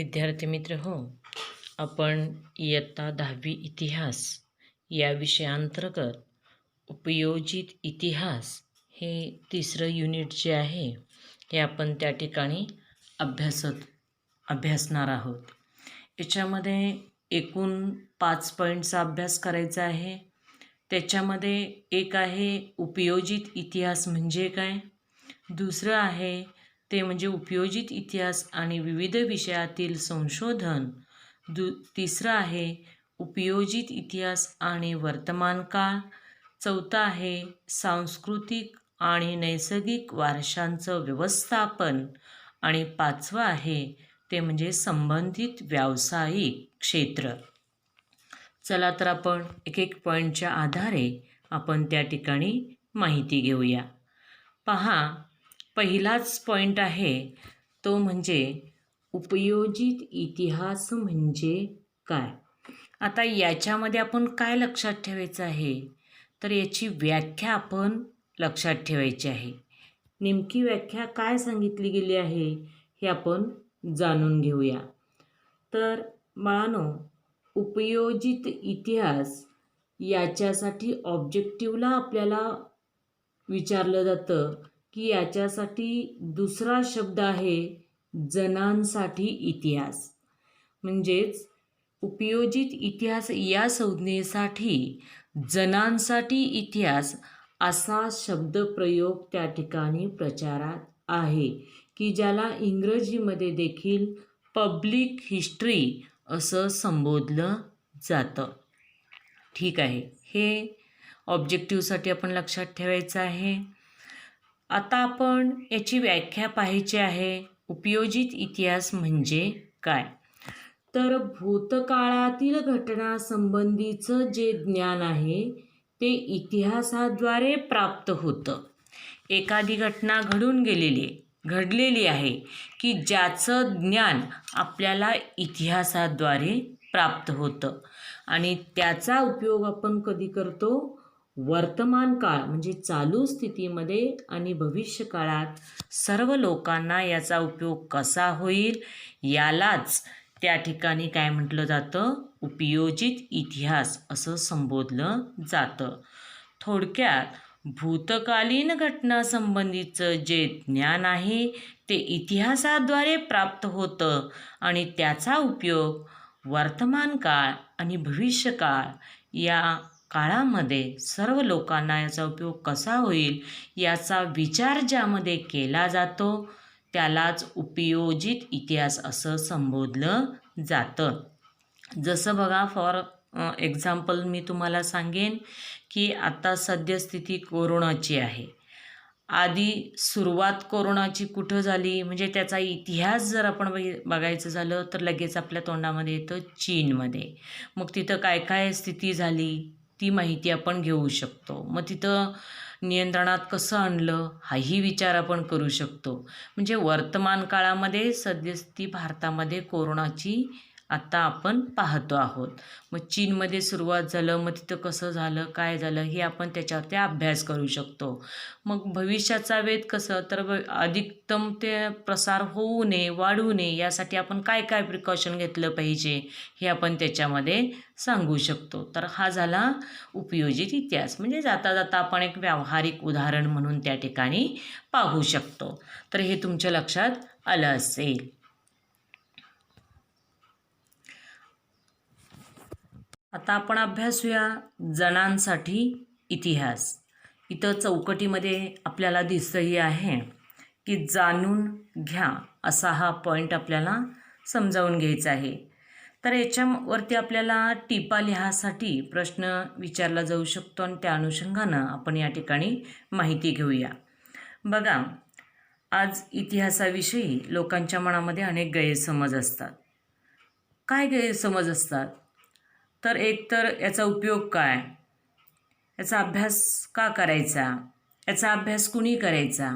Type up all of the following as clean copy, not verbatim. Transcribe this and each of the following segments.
विद्यार्थी मित्र हो, आपण इयत्ता 10वी इतिहास या विषयांतर्गत उपयोजित इतिहास हे तिसरं युनिट जे आहे हे आपण त्या ठिकाणी अभ्यासणार आहोत. याच्यामध्ये एकूण 5 पॉईंटचा अभ्यास करायचा आहे. त्याच्यामध्ये एक आहे उपयोजित इतिहास म्हणजे काय, दुसरं आहे ते म्हणजे उपयोजित इतिहास आणि विविध विषयातील संशोधन, तिसरं आहे उपयोजित इतिहास आणि वर्तमान काळ, चौथं आहे सांस्कृतिक आणि नैसर्गिक वारशांचं व्यवस्थापन आणि पाचवं आहे ते म्हणजे संबंधित व्यावसायिक क्षेत्र. चला तर आपण एक एक पॉईंटच्या आधारे आपण त्या ठिकाणी माहिती घेऊया. पहा, पहिलाच पॉईंट आहे तो म्हणजे उपयोजित इतिहास म्हणजे काय. आता याच्यामध्ये आपण काय लक्षात ठेवायचं आहे, तर याची व्याख्या आपण लक्षात ठेवायची आहे. नेमकी व्याख्या काय सांगितली गेली आहे हे आपण जाणून घेऊया. तर बाळांनो, उपयोजित इतिहास याच्यासाठी ऑब्जेक्टिव्हला आपल्याला विचारलं जातं की याच्यासाठी दुसरा शब्द आहे जनांसाठी इतिहास. म्हणजेच उपयोजित इतिहास या संज्ञेसाठी जनांसाठी इतिहास असा शब्दप्रयोग त्या ठिकाणी प्रचारात आहे की ज्याला इंग्रजीमध्ये देखील पब्लिक हिस्ट्री असं संबोधलं जातं. ठीक आहे, हे ऑब्जेक्टिव्हसाठी आपण लक्षात ठेवायचं आहे. आता आपण याची व्याख्या पाहायची आहे. उपयोजित इतिहास म्हणजे काय, तर भूतकाळातील घटनांसंबंधीचं जे ज्ञान आहे ते इतिहासाद्वारे प्राप्त होतं. एखादी घटना घडलेली आहे की ज्याचं ज्ञान आपल्याला इतिहासाद्वारे प्राप्त होतं आणि त्याचा उपयोग आपण कधी करतो, वर्तमान काळ म्हणजे चालू स्थितीमध्ये आणि भविष्य काळात सर्व लोकांना याचा उपयोग कसा होईल यालाच त्या ठिकाणी काय म्हटलं जातं, उपयोजित इतिहास असं संबोधलं जातं. थोडक्यात भूतकालीन घटनांसंबंधीचं जे ज्ञान आहे ते इतिहासाद्वारे प्राप्त होतं आणि त्याचा उपयोग वर्तमान काळ आणि भविष्यकाळ या काळामध्ये सर्व लोकांना याचा उपयोग कसा होईल याचा विचार ज्यामध्ये केला जातो त्यालाच उपयोजित इतिहास असं संबोधलं जातं. जसं बघा, फॉर एक्झाम्पल मी तुम्हाला सांगेन की आता सद्यस्थिती कोरोनाची आहे. आधी सुरुवात कोरोनाची कुठं झाली म्हणजे त्याचा इतिहास जर आपण बघायचं झालं तर लगेच आपल्या तोंडामध्ये येतं चीनमध्ये. मग तिथं काय काय स्थिती झाली ती माहिती आपण घेऊ शकतो. मग तिथं नियंत्रणात कसं आणलं हाही विचार आपण करू शकतो. म्हणजे वर्तमान काळामध्ये सद्यस्थिती भारतामध्ये कोरोनाची आत्ता आपण पाहतो आहोत. मग चीनमध्ये सुरुवात झालं, मग तिथं कसं झालं काय झालं हे आपण त्याच्यावरती अभ्यास करू शकतो. मग भविष्याचा वेध कसं, तर अधिकतम ते प्रसार होऊ नये, वाढू नये यासाठी आपण काय काय प्रिकॉशन घेतलं पाहिजे हे आपण त्याच्यामध्ये सांगू शकतो. तर हा झाला उपयोजित इतिहास. म्हणजे जाता जाता आपण एक व्यावहारिक उदाहरण म्हणून त्या ठिकाणी पाहू शकतो. तर हे तुमच्या लक्षात आलं असेल. आता आपण अभ्यासूया जनांसाठी इतिहास. इथं चौकटीमध्ये आपल्याला दिसतही आहे की जाणून घ्या असा हा पॉईंट आपल्याला समजावून घ्यायचा आहे. तर याच्यावरती आपल्याला टिपा लिहासाठी प्रश्न विचारला जाऊ शकतो आणि त्या अनुषंगानं आपण या ठिकाणी माहिती घेऊया. बघा, आज इतिहासाविषयी लोकांच्या मनामध्ये अनेक गैरसमज असतात. काय गैरसमज असतात, तर एक तर याचा उपयोग काय, याचा अभ्यास का करायचा, याचा अभ्यास कुणी करायचा,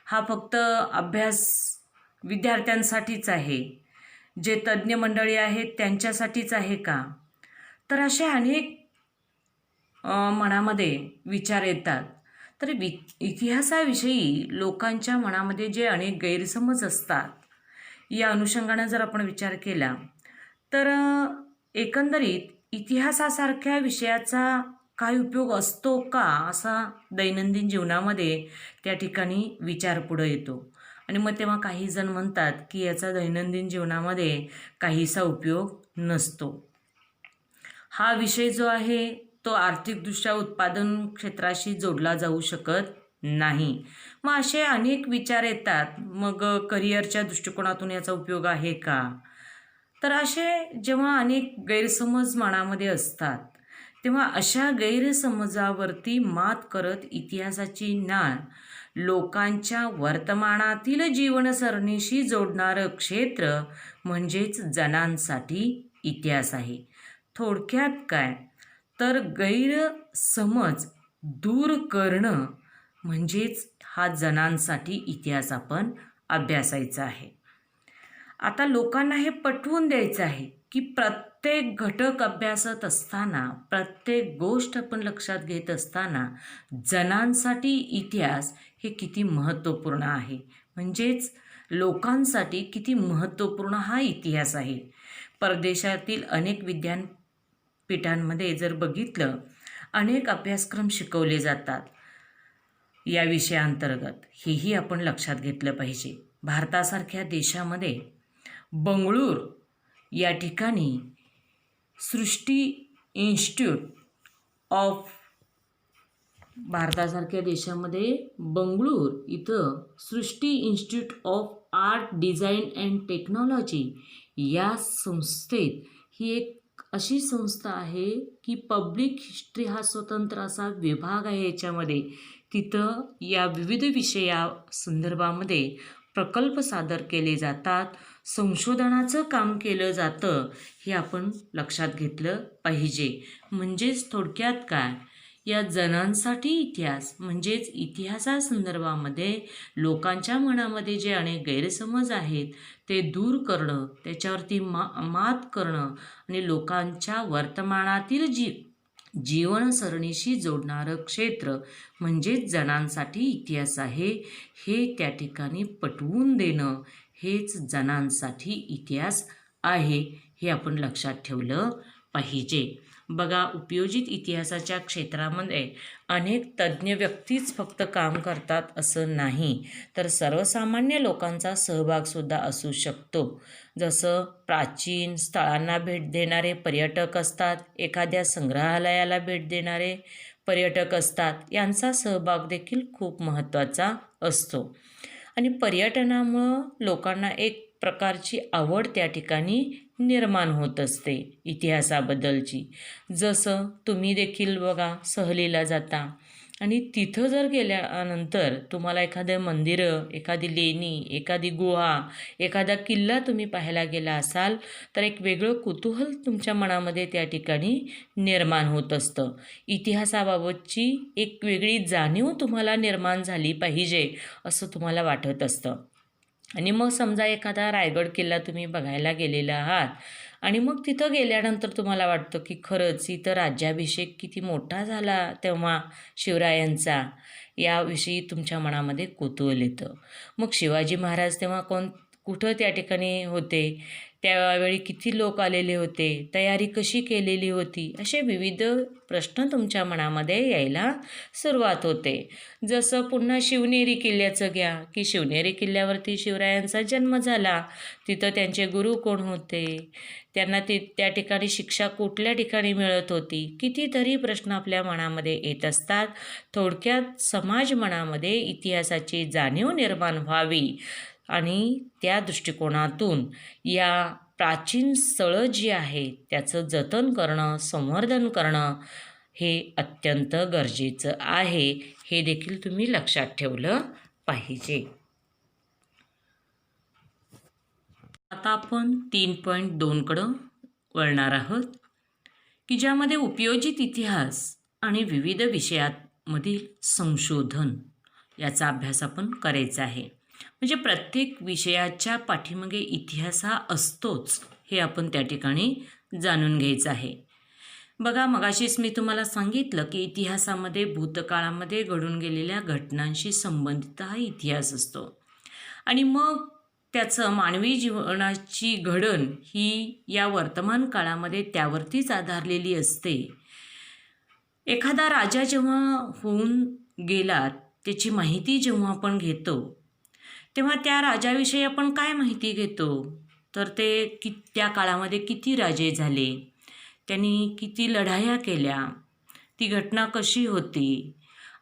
हा फक्त अभ्यास विद्यार्थ्यांसाठीच आहे, जे तज्ज्ञ मंडळी आहेत त्यांच्यासाठीच आहे का. तर असे अनेक मनामध्ये विचार येतात. तर इतिहासाविषयी लोकांच्या मनामध्ये जे अनेक गैरसमज असतात या अनुषंगानं जर आपण विचार केला तर एकंदरीत इतिहासासारख्या विषयाचा काय उपयोग असतो का, असा दैनंदिन जीवनामध्ये त्या ठिकाणी विचार पुढे येतो. आणि मग तेव्हा काही जण म्हणतात की याचा दैनंदिन जीवनामध्ये काहीसा उपयोग नसतो. हा विषय जो आहे तो आर्थिकदृष्ट्या उत्पादन क्षेत्राशी जोडला जाऊ शकत नाही. मग असे अनेक विचार येतात. मग करिअरच्या दृष्टिकोनातून याचा उपयोग आहे का? तर असे जेव्हा अनेक गैरसमज मनामध्ये असतात तेव्हा अशा गैरसमजावरती मात करत इतिहासाची नाळ लोकांच्या वर्तमानातील जीवनसरणीशी जोडणारं क्षेत्र म्हणजेच जणांसाठी इतिहास आहे. थोडक्यात काय तर गैरसमज दूर करणं म्हणजेच हा जणांसाठी इतिहास आपण अभ्यासायचा आहे. आता लोकांना हे पटवून द्यायचं आहे की प्रत्येक घटक अभ्यासत असताना, प्रत्येक गोष्ट आपण लक्षात घेत असताना जणांसाठी इतिहास हे किती महत्त्वपूर्ण आहे, म्हणजेच लोकांसाठी किती महत्त्वपूर्ण हा इतिहास आहे. परदेशातील अनेक विद्यापीठांमध्ये जर बघितलं, अनेक अभ्यासक्रम शिकवले जातात या विषयाअंतर्गत. हेही आपण लक्षात घेतलं पाहिजे. भारतासारख्या देशामध्ये बंगळूर या ठिकाणी सृष्टी इन्स्टिट्यूट ऑफ भारतासारख्या देशामध्ये बंगळूर इथं Srishti Institute of Art Design and Technology या संस्थेत, ही एक अशी संस्था आहे की पब्लिक हिस्ट्री हा स्वतंत्र असा विभाग आहे याच्यामध्ये. तिथं या विविध विषया संदर्भामध्ये प्रकल्प सादर केले जातात, संशोधनाचं काम केलं जातं. हे आपण लक्षात घेतलं पाहिजे. म्हणजेच थोडक्यात काय, या जणांसाठी इतिहास म्हणजेच इतिहासासंदर्भामध्ये लोकांच्या मनामध्ये जे अनेक गैरसमज आहेत ते दूर करणं, त्याच्यावरती मात करणं आणि लोकांच्या वर्तमानातील जीवनसरणीशी जोडणारं क्षेत्र म्हणजेच जणांसाठी इतिहास आहे, हे त्या ठिकाणी पटवून देणं हेच जणांसाठी इतिहास आहे. हे आपण लक्षात ठेवलं पाहिजे. बघा, उपयोजित इतिहासाच्या क्षेत्रामध्ये अनेक तज्ज्ञ व्यक्तीच फक्त काम करतात असं नाही, तर सर्वसामान्य लोकांचा सहभागसुद्धा असू शकतो. जसं प्राचीन स्थळांना भेट देणारे पर्यटक असतात, एखाद्या संग्रहालयाला भेट देणारे पर्यटक असतात, यांचा सहभाग देखील खूप महत्त्वाचा असतो. आणि पर्यटनामुळं लोकांना एक प्रकारची आवड त्या ठिकाणी निर्माण होत असते इतिहासाबद्दलची. जसं तुम्ही देखील बघा, सहलीला जाता आणि तिथं जर गेल्यानंतर तुम्हाला एखादं मंदिरं, एखादी लेणी, एखादी गुहा, एखादा किल्ला तुम्ही पाहायला गेला असाल तर एक वेगळं कुतूहल तुमच्या मनामध्ये त्या ठिकाणी निर्माण होत असतं. इतिहासाबाबतची एक वेगळी जाणीव तुम्हाला निर्माण झाली पाहिजे असं तुम्हाला वाटत असतं. आणि मग समजा एखादा रायगड किल्ला तुम्ही बघायला गेलेला आहात आणि मग तिथं गेल्यानंतर तुम्हाला वाटतं की खरंच इथं राज्याभिषेक किती मोठा झाला तेव्हा शिवरायांचा, याविषयी तुमच्या मनामध्ये कुतूहल येतं. मग शिवाजी महाराज तेव्हा कुठं त्या ठिकाणी होते, त्यावेळी किती लोक आलेले होते, तयारी कशी केलेली होती, असे विविध प्रश्न तुमच्या मनामध्ये यायला सुरुवात होते. जसं पुन्हा शिवनेरी किल्ल्याचं घ्या की शिवनेरी किल्ल्यावरती शिवरायांचा जन्म झाला, तिथं त्यांचे गुरु कोण होते, त्यांना त्या ठिकाणी शिक्षा कुठल्या ठिकाणी मिळत होती, कितीतरी प्रश्न आपल्या मनामध्ये येत असतात. थोडक्यात समाज मनामध्ये इतिहासाची जाणीव निर्माण व्हावी आणि त्या दृष्टिकोनातून या प्राचीन स्थळं जी आहेत त्याचं जतन करणं, संवर्धन करणं हे अत्यंत गरजेचं आहे. हे देखील तुम्ही लक्षात ठेवलं पाहिजे. आता आपण 3.2 कडं वळणार आहोत की ज्यामध्ये उपयोजित इतिहास आणि विविध विषयांमधील संशोधन याचा अभ्यास आपण करायचा आहे. म्हणजे प्रत्येक विषयाच्या पाठीमागे इतिहास हा असतोच, हे आपण त्या ठिकाणी जाणून घ्यायचं आहे. बघा, मगाशीच मी तुम्हाला सांगितलं की इतिहासामध्ये भूतकाळामध्ये घडून गेलेल्या घटनांशी संबंधित हा इतिहास असतो. आणि मग त्याचं मानवी जीवनाची घडण ही या वर्तमान काळामध्ये त्यावरतीच आधारलेली असते. एखादा राजा जेव्हा होऊन गेला त्याची माहिती जेव्हा आपण घेतो तेव्हा त्या राजाविषयी आपण काय माहिती घेतो, तर ते त्या काळामध्ये किती राजे झाले, त्यांनी किती लढाया केल्या, ती घटना कशी होती,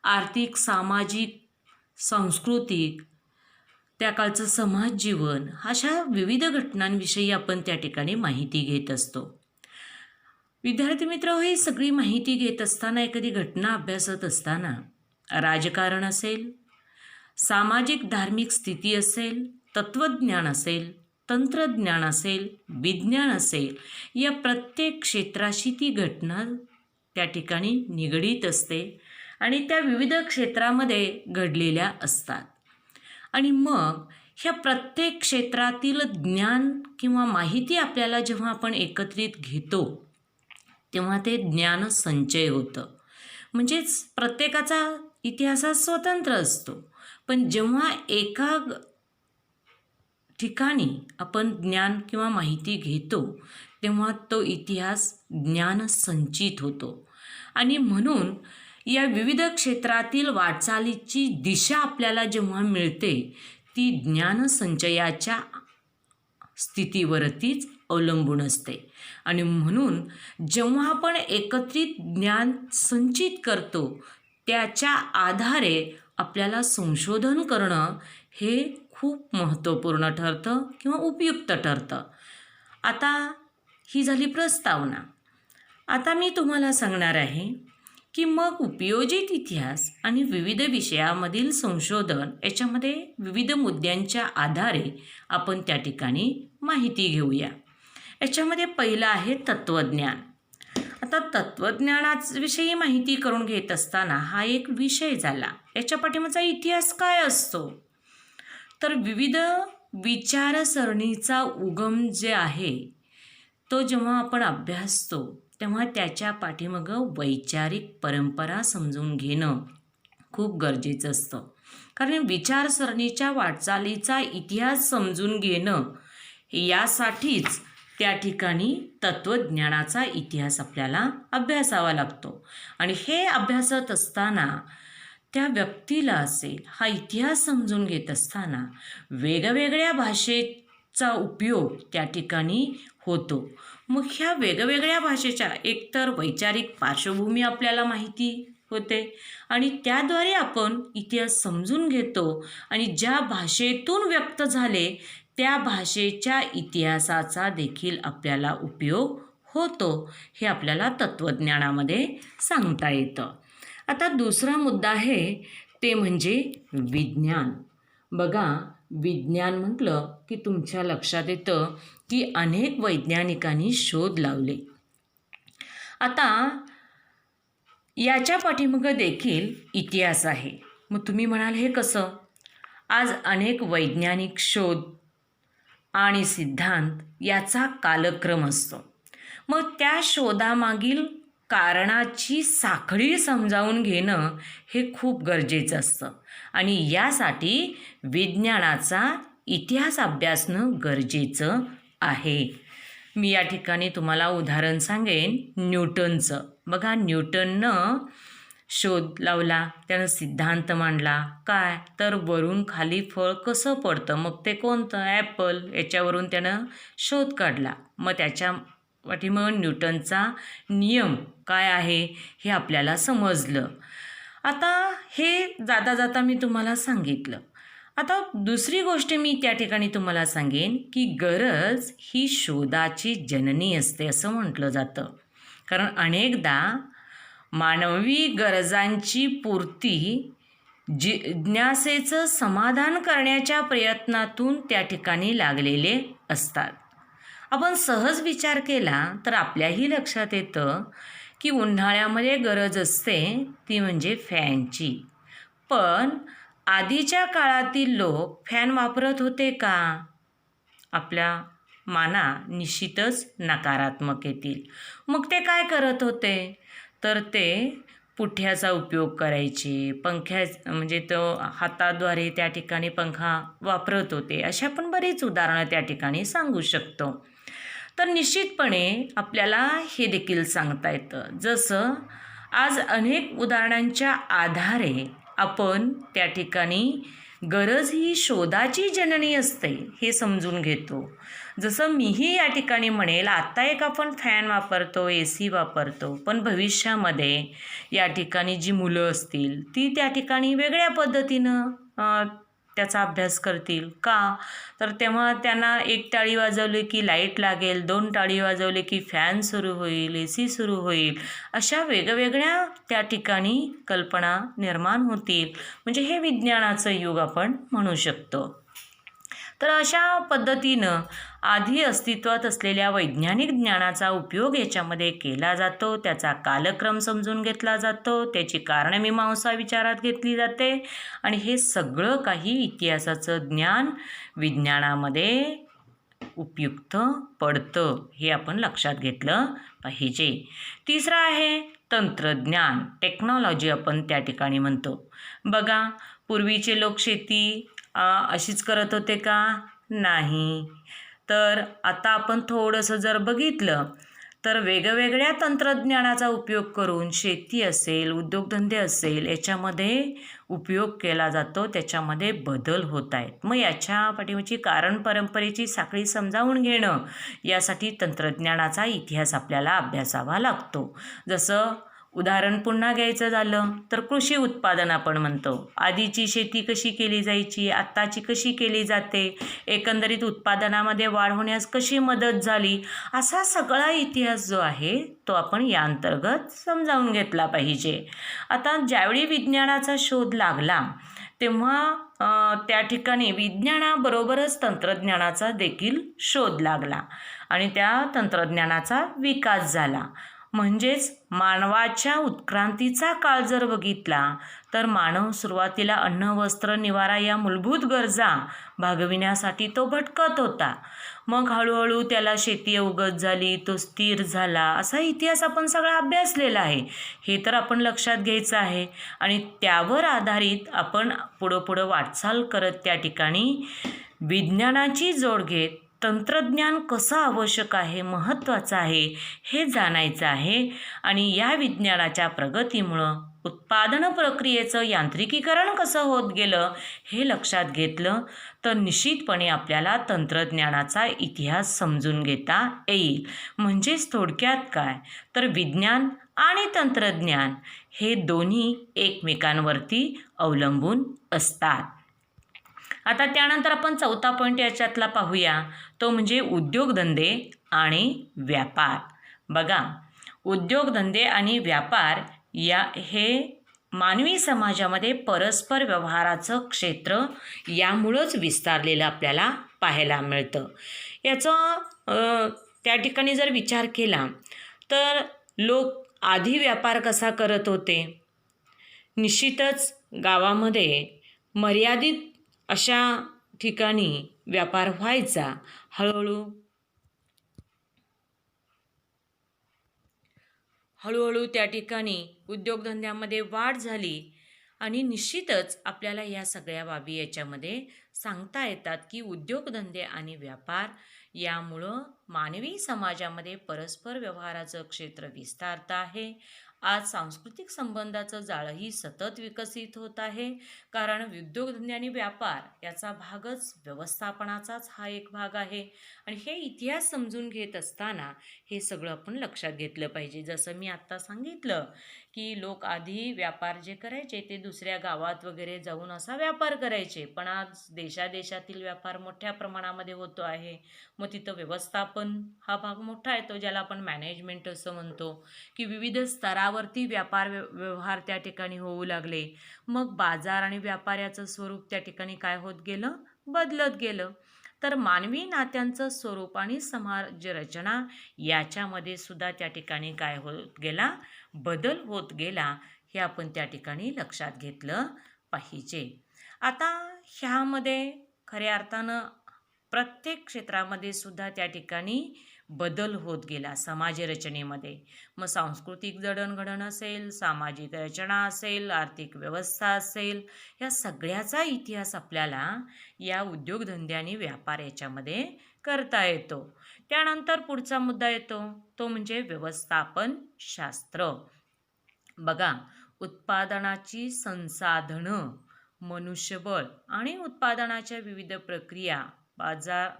आर्थिक, सामाजिक, सांस्कृतिक, त्या काळचं समाज जीवन, अशा विविध घटनांविषयी आपण त्या ठिकाणी माहिती घेत असतो. विद्यार्थी मित्र, ही सगळी माहिती घेत असताना, एखादी घटना अभ्यासत असताना, राजकारण असेल, सामाजिक धार्मिक स्थिती असेल, तत्त्वज्ञान असेल, तंत्रज्ञान असेल, विज्ञान असेल, या प्रत्येक क्षेत्राशी ती घटना त्या ठिकाणी निगडीत असते आणि त्या विविध क्षेत्रामध्ये घडलेल्या असतात. आणि मग ह्या प्रत्येक क्षेत्रातील ज्ञान किंवा माहिती आपल्याला जेव्हा आपण एकत्रित घेतो तेव्हा ते ज्ञान संचय होतं. म्हणजेच प्रत्येकाचा इतिहास हा स्वतंत्र असतो, पण जेव्हा एका ठिकाणी आपण ज्ञान किंवा माहिती घेतो तेव्हा तो इतिहास ज्ञान संचित होतो. आणि म्हणून या विविध क्षेत्रातील वाटचालीची दिशा आपल्याला जेव्हा मिळते ती ज्ञानसंचयाच्या स्थितीवरतीच अवलंबून असते. आणि म्हणून जेव्हा आपण एकत्रित ज्ञान संचित करतो त्याच्या आधारे आपल्याला संशोधन करणं हे खूप महत्त्वपूर्ण ठरतं किंवा उपयुक्त ठरतं. आता ही झाली प्रस्तावना. आता मी तुम्हाला सांगणार आहे की मग उपयोजित इतिहास आणि विविध विषयामधील संशोधन याच्यामध्ये विविध मुद्द्यांच्या आधारे आपण त्या ठिकाणी माहिती घेऊया. याच्यामध्ये पहिलं आहे तत्त्वज्ञान. आता तत्त्वज्ञानाविषयी माहिती करून घेत असताना हा एक विषय झाला. याच्या पाठीमागचा इतिहास काय असतो, तर विविध विचारसरणीचा उगम जे आहे तो जेव्हा आपण अभ्यासतो तेव्हा त्याच्या पाठीमागं वैचारिक परंपरा समजून घेणं खूप गरजेचं असतं. कारण विचारसरणीच्या वाटचालीचा इतिहास समजून घेणं यासाठीच त्या ठिकाणी तत्त्वज्ञानाचा इतिहास आपल्याला अभ्यासावा लागतो. आणि हे अभ्यासत असताना त्या व्यक्तीला असेल हा इतिहास समजून घेत असताना वेगवेगळ्या भाषेचा उपयोग त्या ठिकाणी होतो. मग ह्या वेगवेगळ्या भाषेच्या एकतर वैचारिक पार्श्वभूमी आपल्याला माहिती होते आणि त्याद्वारे आपण इतिहास समजून घेतो आणि ज्या भाषेतून व्यक्त झाले त्या भाषेच्या इतिहासाचा देखील आपल्याला उपयोग होतो. हे आपल्याला तत्त्वज्ञानामध्ये सांगता येतं. आता दुसरा मुद्दा आहे ते म्हणजे विज्ञान. बघा, विज्ञान म्हटलं की तुमच्या लक्षात येतं की अनेक वैज्ञानिकांनी शोध लावले. आता याच्या पाठीमागं देखील इतिहास आहे. मग तुम्ही म्हणाल हे कसं? आज अनेक वैज्ञानिक शोध आणि सिद्धांत याचा कालक्रम असतो. मग त्या शोधामागील कारणाची साखळी समजावून घेणं हे खूप गरजेचं असतं आणि यासाठी विज्ञानाचा इतिहास अभ्यासणं गरजेचं आहे. मी या ठिकाणी तुम्हाला उदाहरण सांगेन न्यूटनचं. बघा, न्यूटननं शोध लावला, त्यानं सिद्धांत मांडला. काय तर वरून खाली फळ कसं पडतं, मग ते कोणतं, ॲपल, याच्यावरून त्यानं शोध काढला. मग त्याच्या पाठीमागं न्यूटनचा नियम काय आहे हे आपल्याला समजलं. आता हे जाता जाता मी तुम्हाला सांगितलं. आता दुसरी गोष्ट मी त्या ठिकाणी तुम्हाला सांगेन की गरज ही शोधाची जननी असते असं म्हटलं जातं. कारण अनेकदा मानवी गरजांची पूर्ती जिज्ञासेचं समाधान करण्याच्या प्रयत्नातून त्या ठिकाणी लागलेले असतात. आपण सहज विचार केला तर आपल्याही लक्षात येतं की उन्हाळ्यामध्ये गरज असते ती म्हणजे फॅनची. पण आधीच्या काळातील लोक फॅन वापरत होते का? आपल्या माना निश्चितच नकारात्मक येतील. मग ते काय करत होते, तर ते पुठ्याचा उपयोग करायचे, पंख्या म्हणजे तो हाताद्वारे त्या ठिकाणी पंखा वापरत होते. अशा पण बरीच उदाहरणं त्या ठिकाणी सांगू शकतो. तर निश्चितपणे आपल्याला हे देखील सांगता येतं, जसं आज अनेक उदाहरणांच्या आधारे आपण त्या ठिकाणी गरज ही शोधाची जननी असते हे समजून घेतो. जसं मीही या ठिकाणी म्हणेल, आत्ता एक आपण फॅन वापरतो, AC वापरतो, पण भविष्यामध्ये या ठिकाणी जी मुलं असतील ती त्या ठिकाणी वेगळ्या पद्धतीनं त्याचा अभ्यास करतील. का? तर तेव्हा त्यांना एक टाळी वाजवली की लाईट लागेल, 2 टाळी वाजवले की फॅन सुरू होईल, AC सुरू होईल. अशा वेगवेगळ्या त्या ठिकाणी कल्पना निर्माण होतील. म्हणजे हे विज्ञानाचं युग आपण म्हणू शकतो. तर अशा पद्धतीनं आधी अस्तित्वात असलेल्या वैज्ञानिक ज्ञानाचा उपयोग याच्यामध्ये केला जातो, त्याचा कालक्रम समजून घेतला जातो, त्याची कारणमीमांसा विचारात घेतली जाते आणि हे सगळं काही इतिहासाचं ज्ञान विज्ञानामध्ये उपयुक्त पडतं हे आपण लक्षात घेतलं पाहिजे. तिसरं आहे तंत्रज्ञान, टेक्नॉलॉजी आपण त्या ठिकाणी म्हणतो. बघा, पूर्वीचे लोक शेती अशीच करत होते का? नाही. तर आता आपण थोडंसं जर बघितलं तर वेगवेगळ्या तंत्रज्ञानाचा उपयोग करून शेती असेल, उद्योगधंदे असेल, याच्यामध्ये उपयोग केला जातो, त्याच्यामध्ये बदल होत आहेत. मग याच्या पाठीमागची कारण परंपरेची साखळी समजावून घेणं, यासाठी तंत्रज्ञानाचा इतिहास आपल्याला अभ्यासावा लागतो. जसं उदाहरण पुन्हा घ्यायचं झालं तर कृषी उत्पादन आपण म्हणतो. आधीची शेती कशी केली जायची, आत्ताची कशी केली जाते, एकंदरीत उत्पादनामध्ये वाढ होण्यास कशी मदत झाली, असा सगळा इतिहास जो आहे तो आपण या अंतर्गत समजावून घेतला पाहिजे. आता ज्यावेळी विज्ञानाचा शोध लागला तेव्हा त्या ठिकाणी विज्ञानाबरोबरच तंत्रज्ञानाचा देखील शोध लागला आणि त्या तंत्रज्ञानाचा विकास झाला. म्हणजेच मानवाच्या उत्क्रांतीचा काळ जर बघितला तर मानव सुरुवातीला अन्न, वस्त्र, निवारा या मूलभूत गरजा भागविण्यासाठी तो भटकत होता. मग हळूहळू त्याला शेती अवगत झाली, तो स्थिर झाला, असा इतिहास आपण सगळा अभ्यासलेला आहे. हे तर आपण लक्षात घ्यायचं आहे आणि त्यावर आधारित आपण पुढं वाटचाल करत त्या ठिकाणी विज्ञानाची जोड घेत तंत्रज्ञान कसं आवश्यक आहे, महत्त्वाचं आहे हे जाणायचं आहे. आणि या विज्ञानाच्या प्रगतीमुळं उत्पादन प्रक्रियेचं यांत्रिकीकरण कसं होत गेलं हे लक्षात घेतलं तर निश्चितपणे आपल्याला तंत्रज्ञानाचा इतिहास समजून घेता येईल. म्हणजेच थोडक्यात काय, तर विज्ञान आणि तंत्रज्ञान हे दोन्ही एकमेकांवरती अवलंबून असतात. आता त्यानंतर आपण चौथा पॉईंट याच्यातला पाहूया, तो म्हणजे उद्योगधंदे आणि व्यापार. बघा, उद्योगधंदे आणि व्यापार हे मानवी समाजामध्ये परस्पर व्यवहाराचं क्षेत्र यामुळंच विस्तारलेलं आपल्याला पाहायला मिळतं. याचा त्या ठिकाणी जर विचार केला तर लोक आधी व्यापार कसा करत होते? निश्चितच गावामध्ये मर्यादित अशा ठिकाणी व्यापार व्हायचा. हळूहळू त्या ठिकाणी उद्योगधंद्यामध्ये वाढ झाली आणि निश्चितच आपल्याला या सगळ्या बाबी याच्यामध्ये सांगता येतात की उद्योगधंदे आणि व्यापार यामुळं मानवी समाजामध्ये परस्पर व्यवहाराचं क्षेत्र विस्तारत आहे. आज सांस्कृतिक संबंधाचं जाळंही सतत विकसित होत आहे, कारण उद्योगधंदे आणि व्यापार याचा भागच व्यवस्थापनाचाच हा एक भाग आहे. आणि हे इतिहास समजून घेत असताना हे सगळं आपण लक्षात घेतलं पाहिजे. जसं मी आत्ता सांगितलं की लोक आधी व्यापार जे करायचे ते दुसऱ्या गावात वगैरे जाऊन असा व्यापार करायचे, पण आज देशादेशातील व्यापार मोठ्या प्रमाणामध्ये होतो आहे. मग तिथं व्यवस्थापन हा भाग मोठा आहे, तो ज्याला आपण मॅनेजमेंट असं म्हणतो, की विविध स्तरावरती व्यापार व्यवहार त्या ठिकाणी होऊ लागले. मग बाजार आणि व्यापाराचं स्वरूप त्या ठिकाणी काय होत गेलं? बदलत गेलं. तर मानवी नात्यांचं स्वरूप आणि समाज रचना याच्यामध्ये सुद्धा त्या ठिकाणी काय होत गेला? बदल होत गेला. हे आपण त्या ठिकाणी लक्षात घेतलं पाहिजे. आता ह्यामध्ये खऱ्या अर्थानं प्रत्येक क्षेत्रामध्ये सुद्धा त्या ठिकाणी बदल होत गेला समाजरचनेमध्ये. मग सांस्कृतिक जडणघडण असेल, सामाजिक रचना असेल, आर्थिक व्यवस्था असेल, या सगळ्याचा इतिहास आपल्याला या उद्योगधंदे आणि व्यापार याच्यामध्ये करता येतो. त्यानंतर पुढचा मुद्दा येतो तो म्हणजे व्यवस्थापन शास्त्र. बघा, उत्पादनाची संसाधनं, मनुष्यबळ आणि उत्पादनाच्या विविध प्रक्रिया, बाजार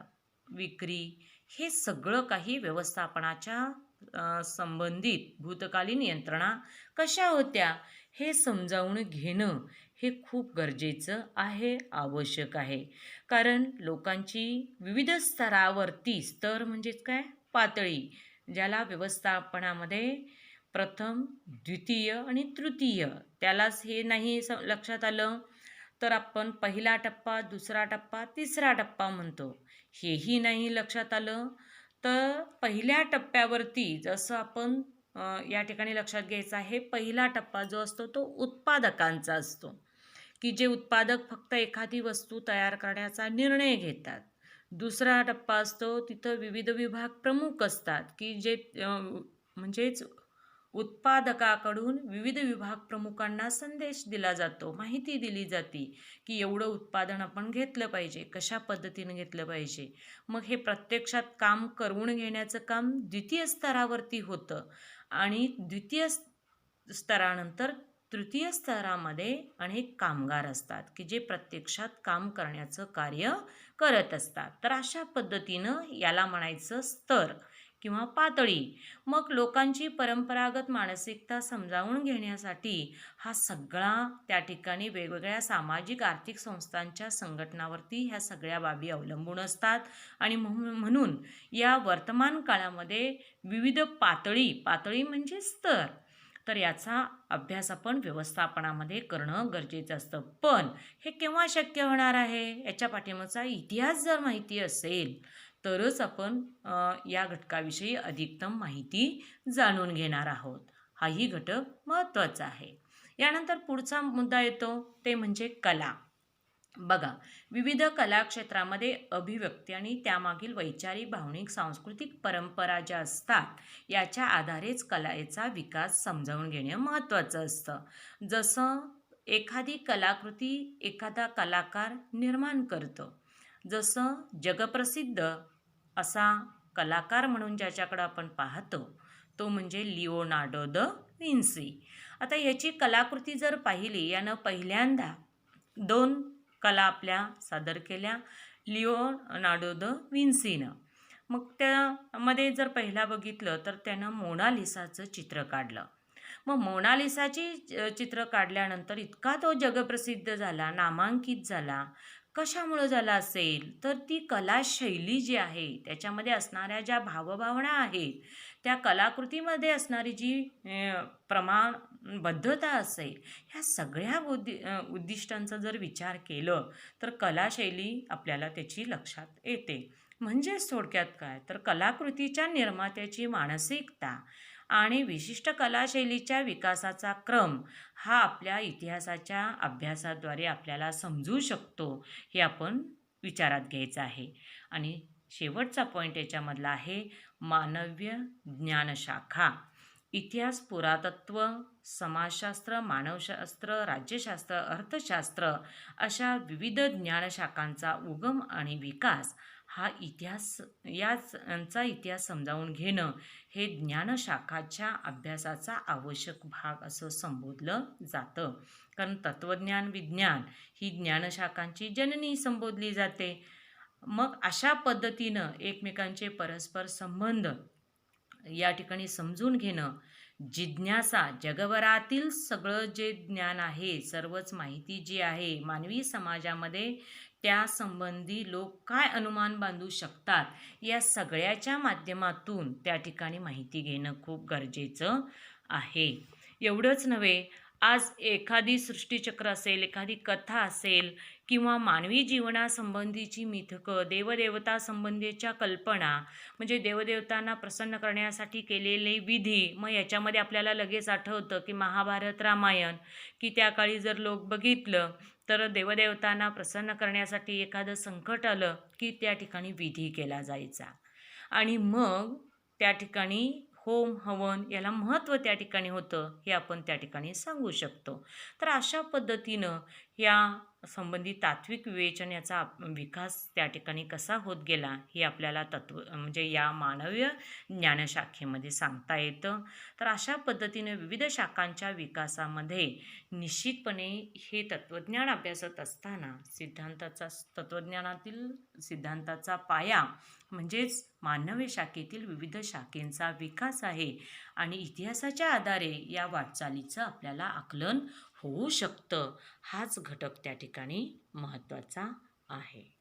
विक्री, हे सगळं काही व्यवस्थापनाच्या संबंधित भूतकालीन यंत्रणा कशा होत्या हे समजावून घेणं हे खूप गरजेचं आहे, आवश्यक आहे. कारण लोकांची विविध स्तरावरती, स्तर म्हणजेच काय, पातळी, ज्याला व्यवस्थापनामध्ये प्रथम, द्वितीय आणि तृतीय, त्यालाच हे नाही लक्षात आलं तर आपण पहिला टप्पा, दुसरा टप्पा, तिसरा टप्पा म्हणतो. हेही नाही लक्षात आलं तर पहिल्या टप्प्यावरती जसं आपण या ठिकाणी लक्षात घ्यायचं आहे, पहिला टप्पा जो असतो तो उत्पादकांचा असतो, की जे उत्पादक फक्त एखादी वस्तू तयार करण्याचा निर्णय घेतात. दुसरा टप्पा असतो तिथं विविध विभाग प्रमुख असतात, की जे म्हणजेच उत्पादकाकडून विविध विभाग प्रमुखांना संदेश दिला जातो, माहिती दिली जाते की एवढं उत्पादन आपण घेतलं पाहिजे, कशा पद्धतीने घेतलं पाहिजे. मग हे प्रत्यक्षात काम करून घेण्याचं काम द्वितीय स्तरावरती होतं आणि द्वितीय स्तरानंतर तृतीय स्तरामध्ये अनेक कामगार असतात की जे प्रत्यक्षात काम करण्याचं कार्य करत असतात. तर अशा पद्धतीनं याला म्हणायचं स्तर किंवा पातळी. मग लोकांची परंपरागत मानसिकता समजावून घेण्यासाठी हा सगळा त्या ठिकाणी वेगवेगळ्या सामाजिक आर्थिक संस्थांच्या संघटनावरती ह्या सगळ्या बाबी अवलंबून असतात आणि म्हणून या वर्तमान काळामध्ये विविध पातळी म्हणजे स्तर, तर याचा अभ्यास आपण व्यवस्थापनामध्ये करणं गरजेचं असतं. पण हे केव्हा शक्य होणार आहे, याच्या पाठीमागचा इतिहास जर माहिती असेल तरच आपण या घटकाविषयी अधिकतम माहिती जाणून घेणार आहोत. हाही घटक महत्त्वाचा आहे. यानंतर पुढचा मुद्दा येतो ते म्हणजे कला. बघा, विविध कला क्षेत्रामध्ये अभिव्यक्ती आणि त्यामागील वैचारिक, भावनिक, सांस्कृतिक परंपरा ज्या असतात याच्या आधारेच कलेचा विकास समजावून घेणे महत्त्वाचं असतं. जसं एखादी कलाकृती एखादा कलाकार निर्माण करतो, जसं जगप्रसिद्ध असा कलाकार म्हणून ज्याच्याकडं आपण पाहतो तो म्हणजे लिओनार्डो द विन्सी. आता याची कलाकृती जर पाहिली, यानं पहिल्यांदा 2 कला आपल्या सादर केल्या लिओनार्डो द विन्सीनं. मग त्यामध्ये जर पहिला बघितलं तर त्यानं मोनालिसाचं चित्र काढलं. मग मोनालिसाची चित्र काढल्यानंतर इतका तो जगप्रसिद्ध झाला, नामांकित झाला. कशामुळं झाला असेल तर ती कलाशैली जी आहे त्याच्यामध्ये असणाऱ्या ज्या भावभावना आहेत, त्या कलाकृतीमध्ये असणारी जी प्रमाणबद्धता असेल, ह्या सगळ्या उद्दिष्टांचा जर विचार केलं तर कलाशैली आपल्याला त्याची लक्षात येते. म्हणजेच थोडक्यात काय तर कलाकृतीच्या निर्मात्याची मानसिकता आणि विशिष्ट कलाशैलीच्या विकासाचा क्रम हा आपल्या इतिहासाच्या अभ्यासाद्वारे आपल्याला समजू शकतो, हे आपण विचारात घ्यायचं आहे. आणि शेवटचा पॉईंट याच्यामधला आहे मानव्य ज्ञानशाखा. इतिहास, पुरातत्व, समाजशास्त्र, मानवशास्त्र, राज्यशास्त्र, अर्थशास्त्र अशा विविध ज्ञानशाखांचा उगम आणि विकास हा यांचा इतिहास समजावून घेणं हे ज्ञानशाखाच्या अभ्यासाचा आवश्यक भाग असं संबोधलं जातं. कारण तत्त्वज्ञान, विज्ञान ही ज्ञानशाखांची जननी संबोधली जाते. मग अशा पद्धतीनं एकमेकांचे परस्पर संबंध या ठिकाणी समजून घेणं, जिज्ञासा, जगभरातील सगळं जे ज्ञान आहे, सर्वच माहिती जी आहे मानवी समाजामध्ये त्यासंबंधी लोक काय अनुमान बांधू शकतात, या सगळ्याच्या माध्यमातून त्या ठिकाणी माहिती घेणं खूप गरजेचं आहे. एवढंच नव्हे, आज एखादी सृष्टीचक्र असेल, एखादी कथा असेल किंवा मानवी जीवनासंबंधीची मिथकं, देवदेवता संबंधीच्या कल्पना, म्हणजे देवदेवतांना प्रसन्न करण्यासाठी केलेले विधी, मग याच्यामध्ये आपल्याला लगेच आठवतं की महाभारत, रामायण, की त्या काळी जर लोक बघितलं तर देवदेवतांना प्रसन्न करण्यासाठी एखादं संकट आलं की त्या ठिकाणी विधी केला जायचा. आणि मग त्या ठिकाणी होम हवन याला महत्त्व त्या ठिकाणी होतं हे आपण त्या ठिकाणी सांगू शकतो. तर अशा पद्धतीनं या संबंधित तात्विक विवेचनाचा विकास त्या ठिकाणी कसा होत गेला हे आपल्याला म्हणजे या मानवीय ज्ञानशाखेमध्ये सांगता येतं. तर अशा पद्धतीने विविध शाखांच्या विकासामध्ये निश्चितपणे हे तत्त्वज्ञान अभ्यासत असताना तत्त्वज्ञानातील सिद्धांताचा पाया म्हणजेच मानवी शाखेतील विविध शाखेंचा विकास आहे आणि इतिहासाच्या आधारे या वाटचालीचं आपल्याला आकलन होऊ शकतं. हाच घटक त्या ठिकाणी महत्त्वाचा आहे.